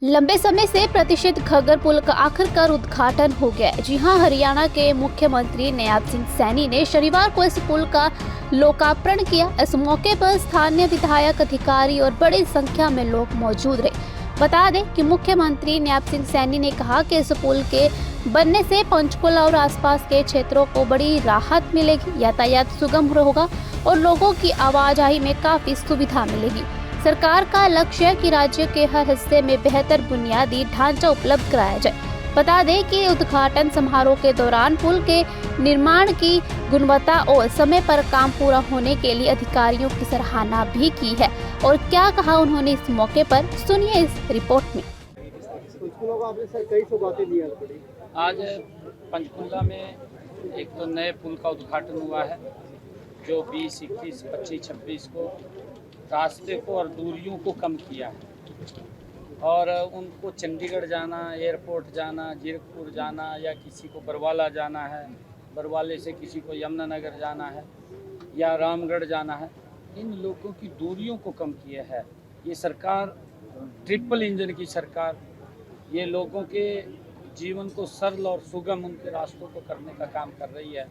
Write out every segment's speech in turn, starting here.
लंबे समय से प्रतीक्षित घग्गर पुल का आखिरकार उद्घाटन हो गया है। जी हां, हरियाणा के मुख्यमंत्री नयाब सिंह सैनी ने शनिवार को इस पुल का लोकार्पण किया। इस मौके पर स्थानीय विधायक, अधिकारी और बड़ी संख्या में लोग मौजूद रहे। बता दें कि मुख्यमंत्री नयाब सिंह सैनी ने कहा कि इस पुल के बनने से पंचकुला और आसपास के क्षेत्रों को बड़ी राहत मिलेगी, यातायात सुगम होगा और लोगों की आवाजाही में काफी सुविधा मिलेगी। सरकार का लक्ष्य है कि राज्य के हर हिस्से में बेहतर बुनियादी ढांचा उपलब्ध कराया जाए। बता दें कि उद्घाटन समारोह के दौरान पुल के निर्माण की गुणवत्ता और समय पर काम पूरा होने के लिए अधिकारियों की सराहना भी की है। और क्या कहा उन्होंने इस मौके पर, सुनिए इस रिपोर्ट में। आज पंचकुला में एक तो नए पुल का उद्घाटन हुआ है जो 20, 21, 25, 26 को रास्ते को और दूरियों को कम किया है। और उनको चंडीगढ़ जाना, एयरपोर्ट जाना, जीरकपुर जाना या किसी को बरवाला जाना है, बरवाले से किसी को यमुनानगर जाना है या रामगढ़ जाना है, इन लोगों की दूरियों को कम किया है। ये सरकार ट्रिपल इंजन की सरकार ये लोगों के जीवन को सरल और सुगम उनके रास्तों को करने का काम कर रही है।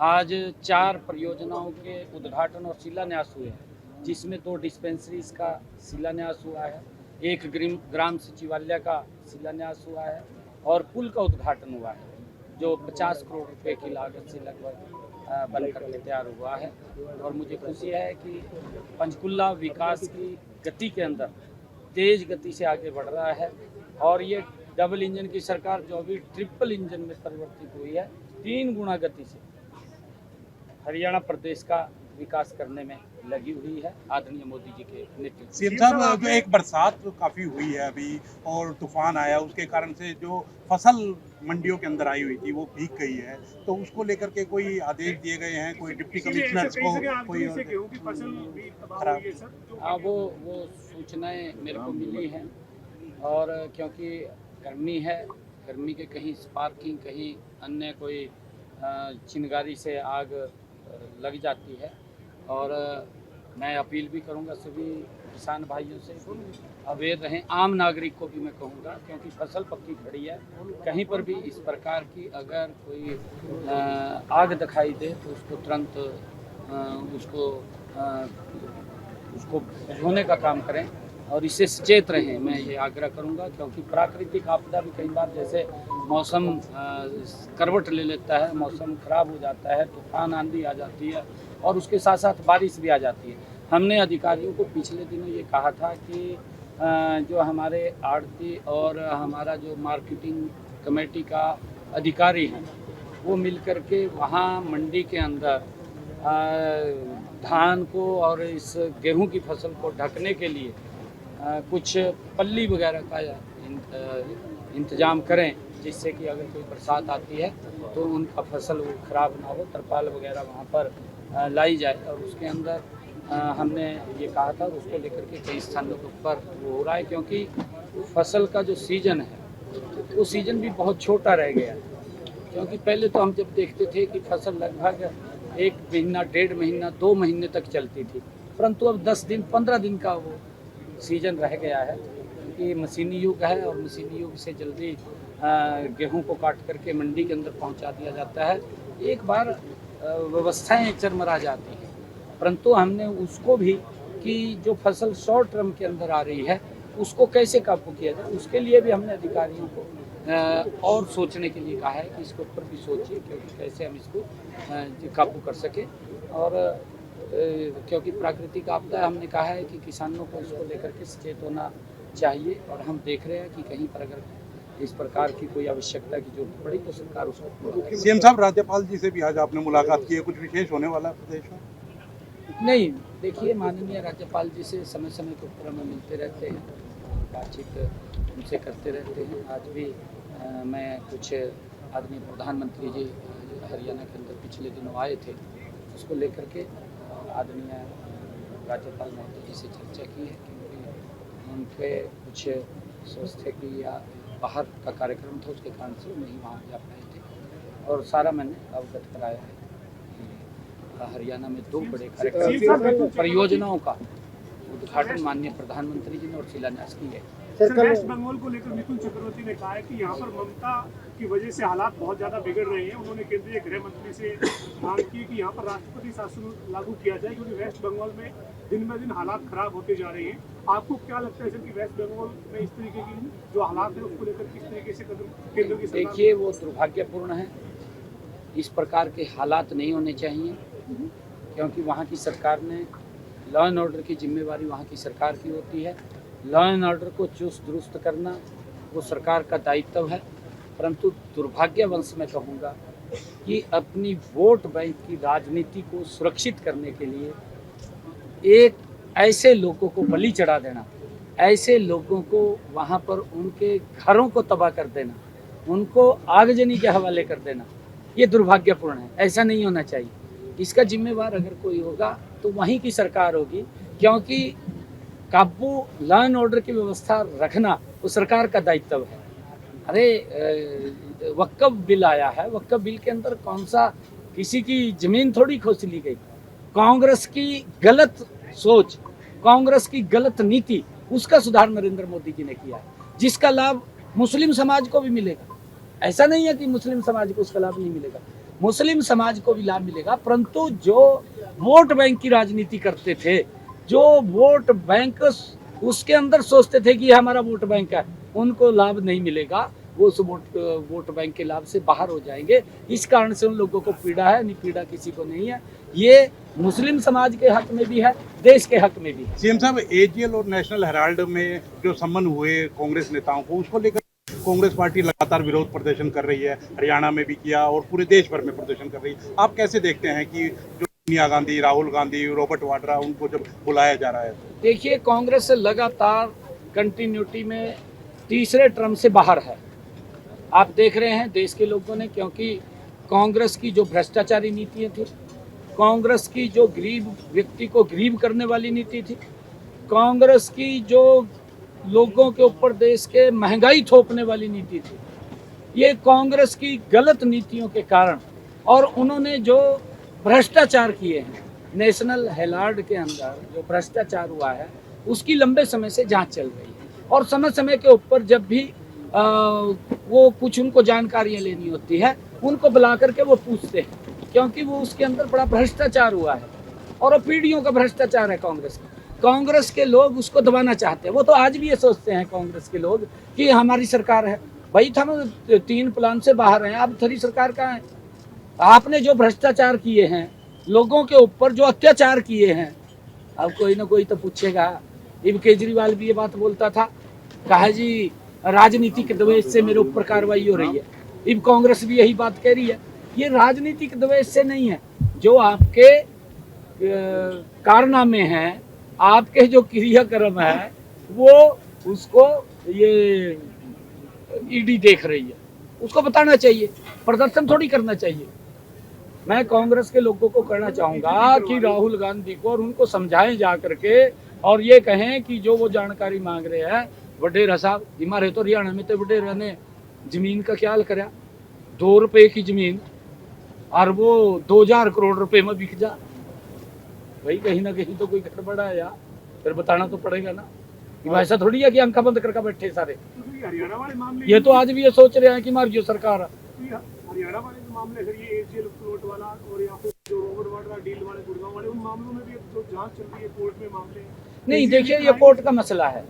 आज 4 परियोजनाओं के उद्घाटन और शिलान्यास हुए हैं, जिसमें 2 डिस्पेंसरीज का शिलान्यास हुआ है, 1 ग्राम सचिवालय का शिलान्यास हुआ है और पुल का उद्घाटन हुआ है जो 50 करोड़ रुपए की लागत से लगभग बनकर के तैयार हुआ है। और मुझे खुशी है कि पंचकुला विकास की गति के अंदर तेज गति से आगे बढ़ रहा है और ये डबल इंजन की सरकार जो अभी ट्रिपल इंजन में परिवर्तित हुई है, 3 गुना गति से हरियाणा प्रदेश का विकास करने में लगी हुई है आदरणीय मोदी जी के नेतृत्व। सीएम साहब, जो एक बरसात काफी हुई है अभी और तूफान आया, उसके कारण से जो फसल मंडियों के अंदर आई हुई थी वो भीग गई है, तो उसको लेकर के कोई आदेश दिए गए हैं, कोई डिप्टी कमिश्नर को कोई खराब? हाँ, वो सूचनाएं मेरे को मिली हैं और क्योंकि गर्मी है, गर्मी के कहीं स्पार्किंग, कहीं अन्य कोई चिंगारी से आग लग जाती है। और मैं अपील भी करूंगा सभी किसान भाइयों से अवेयर रहें। आम नागरिक को भी मैं कहूंगा, क्योंकि फसल पक्की खड़ी है, कहीं पर भी इस प्रकार की अगर कोई आग दिखाई दे तो उसको तुरंत उसको बुझाने का काम करें और इससे सचेत रहें। मैं ये आग्रह करूंगा, क्योंकि प्राकृतिक आपदा भी कई बार जैसे मौसम करवट ले लेता है, मौसम खराब हो जाता है, तूफान आंधी आ जाती है और उसके साथ साथ बारिश भी आ जाती है। हमने अधिकारियों को पिछले दिनों ये कहा था कि जो हमारे आड़ती और हमारा जो मार्केटिंग कमेटी का अधिकारी हैं वो मिल कर के वहाँ मंडी के अंदर धान को और इस गेहूं की फसल को ढकने के लिए कुछ पल्ली वगैरह का इंतजाम करें, जिससे कि अगर कोई बरसात आती है तो उनका फसल वो खराब ना हो। तरपाल वगैरह वहाँ पर लाई जाए और उसके अंदर हमने ये कहा था, उसको लेकर के कई स्थानों पर वो हो रहा है, क्योंकि फसल का जो सीजन है वो सीजन भी बहुत छोटा रह गया है। क्योंकि पहले तो हम जब देखते थे कि फसल लगभग 1 महीना, 1.5 महीना, 2 महीने तक चलती थी, परंतु अब 10 दिन, 15 दिन का वो सीजन रह गया है, क्योंकि मशीनी युग है और मशीनी युग से जल्दी गेहूं को काट करके मंडी के अंदर पहुंचा दिया जाता है। एक बार व्यवस्थाएं चरमरा जाती हैं, परंतु हमने उसको भी कि जो फसल शॉर्ट टर्म के अंदर आ रही है उसको कैसे काबू किया जाए, उसके लिए भी हमने अधिकारियों को और सोचने के लिए कहा है कि इसके ऊपर भी सोचिए, क्योंकि कैसे हम इसको काबू कर सकें। और क्योंकि प्राकृतिक आपदा, हमने कहा है कि किसानों को इसको लेकर के सचेत होना चाहिए और हम देख रहे हैं कि कहीं पर अगर इस प्रकार की कोई आवश्यकता की जरूरत पड़ी तो सरकार उसको पूरा करेगी। सीएम साहब, राज्यपाल जी से भी आज आपने मुलाकात की है, कुछ विशेष होने वाला प्रदेश में? नहीं, देखिए, माननीय राज्यपाल जी से समय समय के ऊपर हमें मिलते रहते हैं, बातचीत उनसे करते रहते हैं। आज भी मैं कुछ आदरणीय प्रधानमंत्री जी हरियाणा के अंदर पिछले दिनों आए थे, उसको लेकर के आदरणीय राज्यपाल महोदय जी से चर्चा की है, क्योंकि उनके कुछ स्वास्थ्य की या बाहर का कार्यक्रम था, उसके कारण से नहीं वहाँ जा पाए थे। और सारा मैंने अवगत कराया है कि हरियाणा में 2 बड़े कार्यक्रम परियोजनाओं का उद्घाटन माननीय प्रधानमंत्री जी ने और शिलान्यास की है। सर, वेस्ट बंगाल को लेकर मिथुन चक्रवर्ती ने कहा है कि यहाँ पर ममता की वजह से हालात बहुत ज़्यादा बिगड़ रहे हैं। उन्होंने केंद्रीय गृह मंत्री से मांग की कि यहाँ पर राष्ट्रपति शासन लागू किया जाए, क्योंकि वेस्ट बंगाल में दिन ब दिन हालात खराब होते जा रहे हैं। आपको क्या लगता है सर कि वेस्ट बंगाल में इस तरीके की जो हालात है उसको लेकर किस तरीके से कदम केंद्र की सरकार? देखिए, वो दुर्भाग्यपूर्ण है। इस प्रकार के हालात नहीं होने चाहिए, क्योंकि वहाँ की सरकार ने लॉ एंड ऑर्डर की जिम्मेवारी वहाँ की सरकार की होती है। लॉ एंड ऑर्डर को चुस्त दुरुस्त करना वो सरकार का दायित्व है। परंतु दुर्भाग्यवश मैं कहूँगा कि अपनी वोट बैंक की राजनीति को सुरक्षित करने के लिए एक ऐसे लोगों को बलि चढ़ा देना, ऐसे लोगों को वहाँ पर उनके घरों को तबाह कर देना, उनको आगजनी के हवाले कर देना, ये दुर्भाग्यपूर्ण है। ऐसा नहीं होना चाहिए। इसका जिम्मेवार अगर कोई होगा तो वहीं की सरकार होगी, क्योंकि काबू लॉ एंड ऑर्डर की व्यवस्था रखना वो सरकार का दायित्व है। अरे वक्फ बिल आया है, वक्फ बिल के अंदर कौन सा किसी की जमीन थोड़ी खोज ली गई। कांग्रेस की गलत सोच, कांग्रेस की गलत नीति, उसका सुधार नरेंद्र मोदी जी ने किया है, जिसका लाभ मुस्लिम समाज को भी मिलेगा। ऐसा नहीं है कि मुस्लिम समाज को उसका लाभ नहीं मिलेगा, मुस्लिम समाज को भी लाभ मिलेगा। परंतु जो वोट बैंक की राजनीति करते थे, जो वोट बैंक उसके अंदर सोचते थे कि ये हमारा वोट बैंक है, उनको लाभ नहीं मिलेगा। वो उस वोट बैंक के लाभ से बाहर हो जाएंगे। इस कारण से उन लोगों को पीड़ा है, नहीं पीड़ा किसी को नहीं है। ये मुस्लिम समाज के हक में भी है, देश के हक में भी है। सीएम साहब, एजीएल और नेशनल हेराल्ड में जो सम्मन हुए कांग्रेस नेताओं को, उसको लेकर कांग्रेस पार्टी लगातार विरोध प्रदर्शन कर रही है। हरियाणा में भी किया और पूरे देश भर में प्रदर्शन कर रही है। आप कैसे देखते हैं कि जो सोनिया गांधी, राहुल गांधी, रॉबर्ट वाड्रा, उनको जब बुलाया जा रहा है? देखिए, कांग्रेस लगातार कंटिन्यूटी में तीसरे टर्म से बाहर है। आप देख रहे हैं देश के लोगों ने, क्योंकि कांग्रेस की जो भ्रष्टाचारी नीतियाँ थी, कांग्रेस की जो गरीब व्यक्ति को गरीब करने वाली नीति थी, कांग्रेस की जो लोगों के ऊपर देश के महंगाई थोपने वाली नीति थी, ये कांग्रेस की गलत नीतियों के कारण, और उन्होंने जो भ्रष्टाचार किए हैं, नेशनल हेराल्ड के अंदर जो भ्रष्टाचार हुआ है उसकी लंबे समय से जांच चल रही है। और समय समय के ऊपर जब भी वो कुछ उनको जानकारियां लेनी होती है, उनको बुला करके वो पूछते हैं, क्योंकि वो उसके अंदर बड़ा भ्रष्टाचार हुआ है और वो पीढ़ियों का भ्रष्टाचार है कांग्रेस का। कांग्रेस के लोग उसको दबाना चाहते हैं। वो तो आज भी ये सोचते हैं कांग्रेस के लोग कि हमारी सरकार है। भाई, हम 3 प्लान से बाहर हैं, अब थरी सरकार कहाँ है? आपने जो भ्रष्टाचार किए हैं, लोगों के ऊपर जो अत्याचार किए हैं, अब कोई ना कोई तो पूछेगा। इब केजरीवाल भी ये बात बोलता था, कहा जी राजनीतिक द्वेष से मेरे ऊपर कार्रवाई हो रही है। इब कांग्रेस भी यही बात कह रही है। ये राजनीतिक द्वेष से नहीं है, जो आपके कारनामे हैं, आपके जो क्रियाक्रम है, वो उसको ये ईडी देख रही है, उसको बताना चाहिए, प्रदर्शन थोड़ी करना चाहिए। मैं कांग्रेस के लोगों को कहना चाहूँगा कि राहुल गांधी को और उनको समझाएं जा करके, और ये कहें कि जो वो जानकारी मांग रहे हैं, वडेरा साहब हमारे तो हरियाणा में तो वडेरा ने जमीन का ख्याल करा, 2 रुपए की जमीन और वो 2000 करोड़ रुपए में बिक जा। भाई, कहीं ना कहीं तो कोई गड़बड़ा है यार, फिर बताना तो पड़ेगा ना। ऐसा थोड़ी है कि आंखा बंद करके बैठे सारे। हरियाणा वाले मामले, ये तो आज भी ये सोच रहे हैं कि हमारी जो सरकार है, हरियाणा वाले जो मामले सर, ये एजीएल फ्लोट वाला और या फिर जो रॉबर्ट वाड्रा डील वाले, गुड़गांव वाले, उन मामलों में भी जो जांच चल रही है कोर्ट में मामले। नहीं, देखिए, ये कोर्ट का मसला है।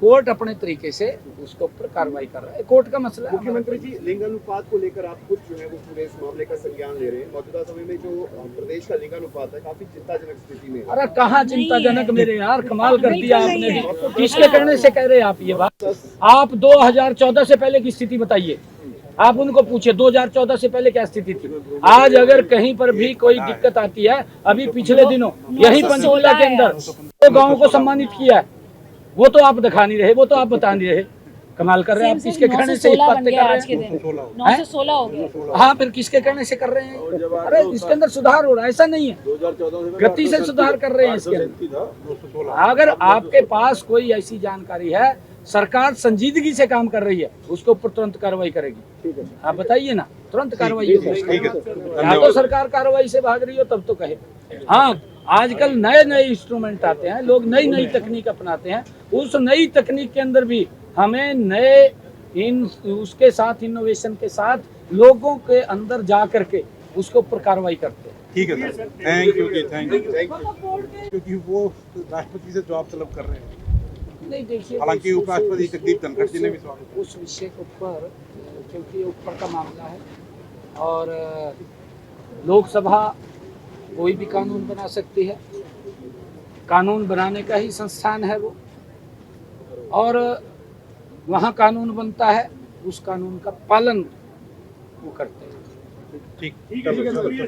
कोर्ट अपने तरीके से उसके ऊपर कार्रवाई कर रहा है, कोर्ट का मसला है। मुख्यमंत्री जी, लिंगानुपात को लेकर आप खुद जो है वो पूरे इस मामले का संज्ञान ले रहे हैं। मौजूदा समय में जो प्रदेश का लिंगानुपात है काफी चिंताजनक स्थिति में। अरे कहाँ चिंताजनक मेरे यार, कमाल कर दिया आपने भी। किसके कहने से कह रहे हैं आप ये बात? आप 2014 से पहले की स्थिति बताइए, आप उनको पूछिए 2014 से पहले क्या स्थिति थी। आज अगर कहीं पर भी कोई दिक्कत आती है, अभी पिछले दिनों यही पंचकूला के अंदर तो गाँव को सम्मानित किया है, वो तो आप दिखा नहीं रहे, वो तो आप बता नहीं रहे। कमाल कर रहे हैं आप, किसके कहने से बातें कर रहे हैं? 916 हो गया। हाँ, फिर किसके कहने से कर रहे हैं? अरे इसके अंदर सुधार हो रहा है, ऐसा नहीं है, गति से सुधार कर रहे हैं इसके अंदर। अगर आपके पास कोई ऐसी जानकारी है, सरकार संजीदगी से काम कर रही है, उसके ऊपर तुरंत कार्रवाई करेगी। आप बताइए ना, तुरंत कार्रवाई होगी। या तो सरकार कार्रवाई से भाग रही हो तब तो कहे। हाँ, आजकल नए नए इंस्ट्रूमेंट आते हैं, लोग नई नई तकनीक अपनाते हैं, उस नई तकनीक के अंदर भी हमें नए उसके साथ इनोवेशन के साथ लोगों के अंदर जा करके उसके ऊपर कार्रवाई करते हैं। ठीक है सर, थैंक यू जी, थैंक यू, क्योंकि वो राष्ट्रपति से जवाब तलब कर रहे हैं। नहीं देखिए, हालांकि उपराष्ट्रपति जगदीप धनखड़ जी ने भी स्वागत किया। उस विषय के ऊपर क्योंकि ये ऊपर का मामला है और लोकसभा कोई भी कानून बना सकती है, कानून बनाने का ही संस्थान है वो, और वहाँ कानून बनता है, उस कानून का पालन वो करते हैं। ठीक ठीक है, शुक्रिया।